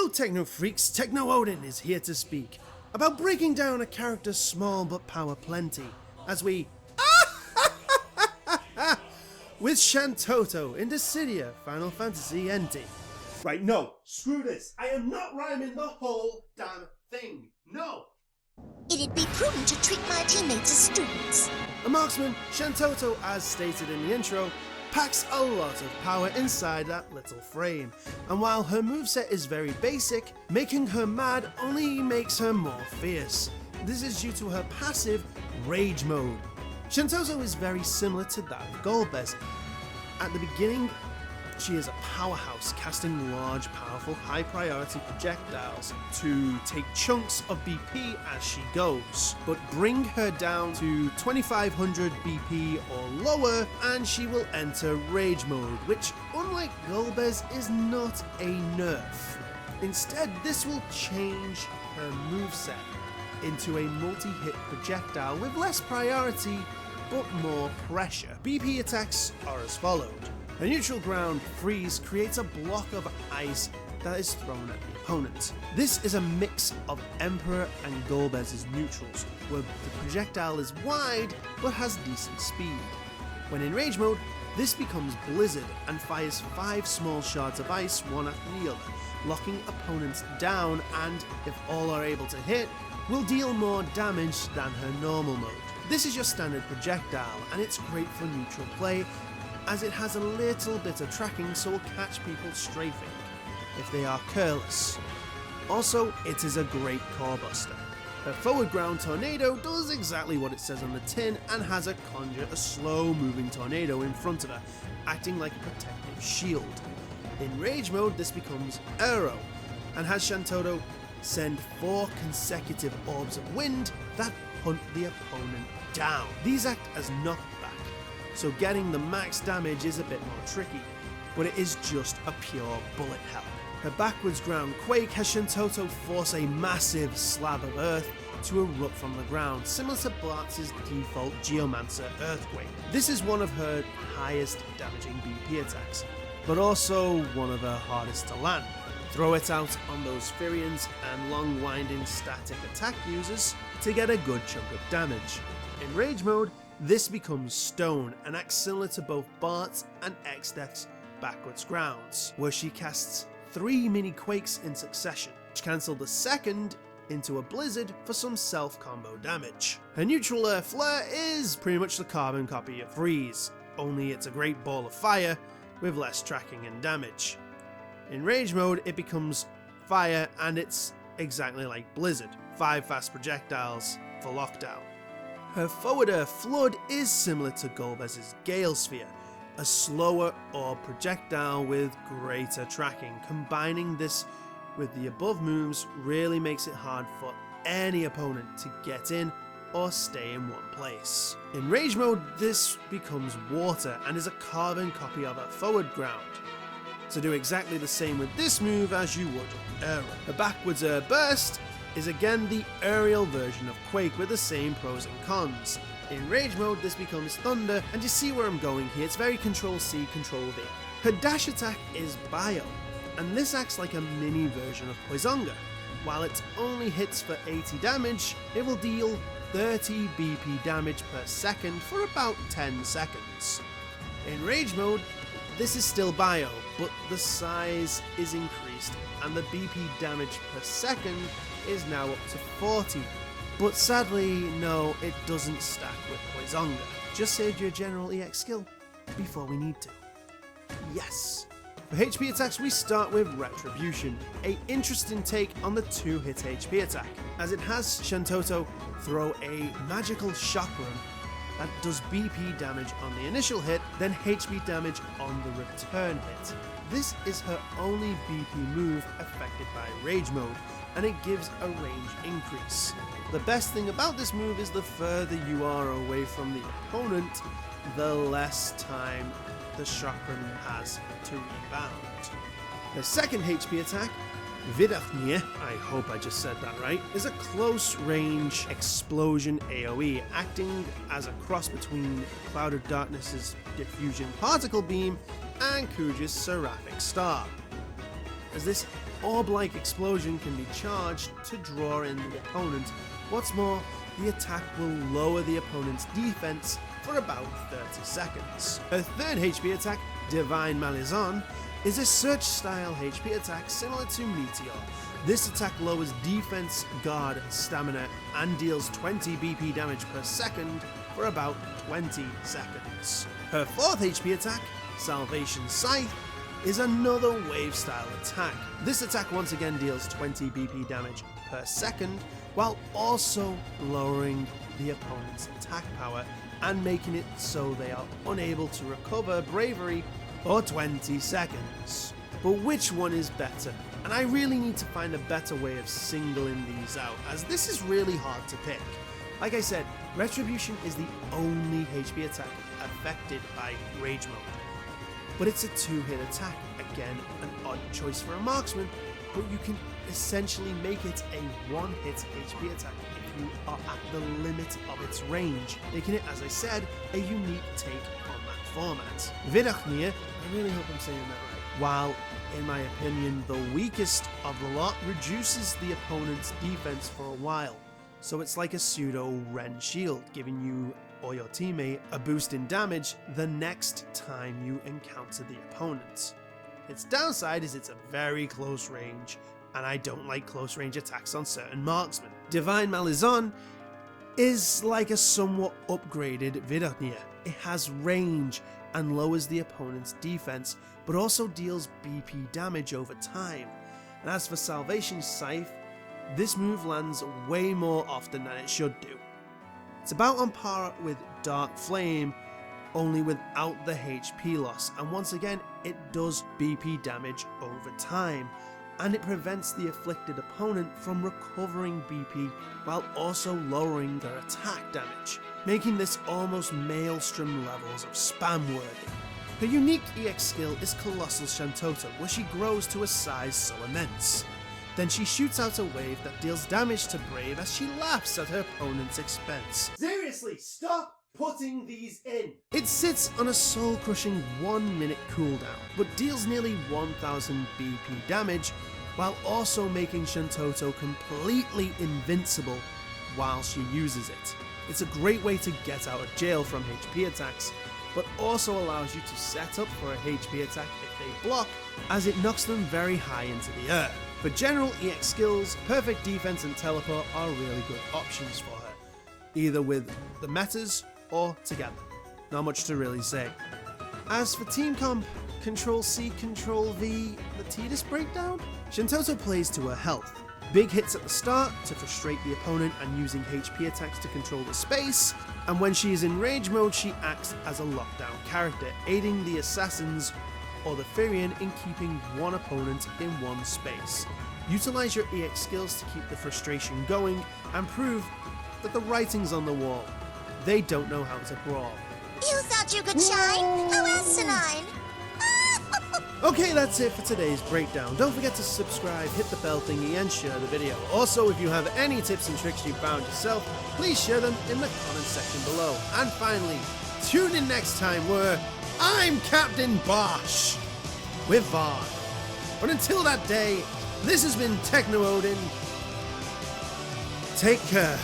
Hello Techno Freaks, Techno Odin is here to speak about breaking down a character small but power plenty, as we with Shantotto in Dissidia Final Fantasy NT. Right, no, screw this, I am not rhyming the whole damn thing, no! It'd be prudent to treat my teammates as students. A marksman, Shantotto, as stated in the intro, packs a lot of power inside that little frame, and while her moveset is very basic, making her mad only makes her more fierce. This is due to her passive, Rage Mode. Shantotto is very similar to that of Golbez. At the beginning, she is a powerhouse, casting large, powerful, high-priority projectiles to take chunks of BP as she goes, but bring her down to 2500 BP or lower and she will enter Rage Mode, which, unlike Golbez, is not a nerf. Instead, this will change her moveset into a multi-hit projectile with less priority but more pressure. BP attacks are as followed. A neutral ground freeze creates a block of ice that is thrown at the opponent. This is a mix of Emperor and Golbez's neutrals, where the projectile is wide but has decent speed. When in Rage Mode, this becomes Blizzard and fires 5 small shards of ice one after the other, locking opponents down and, if all are able to hit, will deal more damage than her normal mode. This is your standard projectile and it's great for neutral play, as it has a little bit of tracking so will catch people strafing if they are careless. Also, it is a great core buster. Her forward ground tornado does exactly what it says on the tin and has her conjure a slow moving tornado in front of her, acting like a protective shield. In Rage Mode this becomes Arrow and has Shantotto send 4 consecutive orbs of wind that hunt the opponent down. These act as knockback, so getting the max damage is a bit more tricky, but it is just a pure bullet hell. Her backwards ground quake has Shantotto force a massive slab of earth to erupt from the ground, similar to Blatz's default Geomancer Earthquake. This is one of her highest damaging BP attacks, but also one of her hardest to land. Throw it out on those Firians and long winding static attack users to get a good chunk of damage. In Rage Mode, this becomes Stone and acts similar to both Bart's and X-Death's backwards grounds, where she casts 3 mini quakes in succession, which cancel the second into a blizzard for some self-combo damage. Her neutral air flare is pretty much the carbon copy of Freeze, only it's a great ball of fire with less tracking and damage. In Rage Mode it becomes Fire and it's exactly like Blizzard, 5 fast projectiles for lockdown. Her forward air flood is similar to Golbez's Gale Sphere, a slower orb projectile with greater tracking. Combining this with the above moves really makes it hard for any opponent to get in or stay in one place. In Rage Mode this becomes Water and is a carbon copy of her forward ground. So do exactly the same with this move as you would Err. The backwards Err Burst is again the aerial version of Quake with the same pros and cons. In Rage Mode this becomes Thunder, and you see where I'm going here, it's very Control-C, Control-V. Her dash attack is Bio, and this acts like a mini version of Poisonga. While it only hits for 80 damage, it will deal 30 BP damage per second for about 10 seconds. In Rage Mode, this is still Bio, but the size is increased and the BP damage per second is now up to 40. But sadly, no, it doesn't stack with Poisonga. Just saved your general EX skill before we need to. Yes! For HP attacks we start with Retribution, a interesting take on the 2-hit HP attack, as it has Shantotto throw a magical chakram that does BP damage on the initial hit, then HP damage on the return hit. This is her only BP move affected by Rage Mode, and it gives a range increase. The best thing about this move is the further you are away from the opponent, the less time the chakram has to rebound. The second HP attack, Vidachnir, I hope I just said that right, is a close range explosion AoE, acting as a cross between Cloud of Darkness's Diffusion Particle Beam and Kuja's Seraphic Star. As this orb-like explosion can be charged to draw in the opponent. What's more, the attack will lower the opponent's defense for about 30 seconds. Her third HP attack, Divine Malazan, is a search-style HP attack similar to Meteor. This attack lowers defense, guard, stamina, and deals 20 BP damage per second for about 20 seconds. Her fourth HP attack, Salvation Scythe, is another wave-style attack. This attack once again deals 20 BP damage per second, while also lowering the opponent's attack power and making it so they are unable to recover bravery for 20 seconds. But which one is better? And I really need to find a better way of singling these out, as this is really hard to pick. Like I said, Retribution is the only HP attack affected by Rage Mode. But it's a 2-hit attack, again an odd choice for a marksman, but you can essentially make it a 1-hit HP attack if you are at the limit of its range, making it, as I said, a unique take on that format. Vidochnir, I really hope I'm saying that right, while in my opinion the weakest of the lot, reduces the opponent's defense for a while. So it's like a pseudo Ren shield, giving you or your teammate a boost in damage the next time you encounter the opponent. Its downside is it's a very close range, and I don't like close range attacks on certain marksmen. Divine Malazan is like a somewhat upgraded Vidochnir. It has range and lowers the opponent's defense, but also deals BP damage over time. And as for Salvation Scythe, this move lands way more often than it should do. It's about on par with Dark Flame, only without the HP loss, and once again it does BP damage over time, and it prevents the afflicted opponent from recovering BP while also lowering their attack damage, making this almost Maelstrom levels of spam worthy. Her unique EX skill is Colossal Shantotto, where she grows to a size so immense. Then she shoots out a wave that deals damage to Brave as she laughs at her opponent's expense. Seriously, stop putting these in! It sits on a soul-crushing 1-minute cooldown, but deals nearly 1000 BP damage, while also making Shantotto completely invincible while she uses it. It's a great way to get out of jail from HP attacks, but also allows you to set up for a HP attack if they block, as it knocks them very high into the air. For general EX skills, perfect defense and teleport are really good options for her, either with the metas or together. Not much to really say. As for team comp, Control-C, Control-V, the Tidus breakdown? Shantotto plays to her health. Big hits at the start to frustrate the opponent and using HP attacks to control the space, and when she is in rage mode she acts as a lockdown character, aiding the assassins or the Firian in keeping one opponent in one space. Utilize your EX skills to keep the frustration going and prove that the writing's on the wall. They don't know how to brawl. You thought you could shine? How asinine! Okay, that's it for today's breakdown. Don't forget to subscribe, hit the bell thingy, and share the video. Also, if you have any tips and tricks you found yourself, please share them in the comment section below. And finally, tune in next time where I'm Captain Bosch with Vaughn. But until that day, this has been Techno Odin. Take care.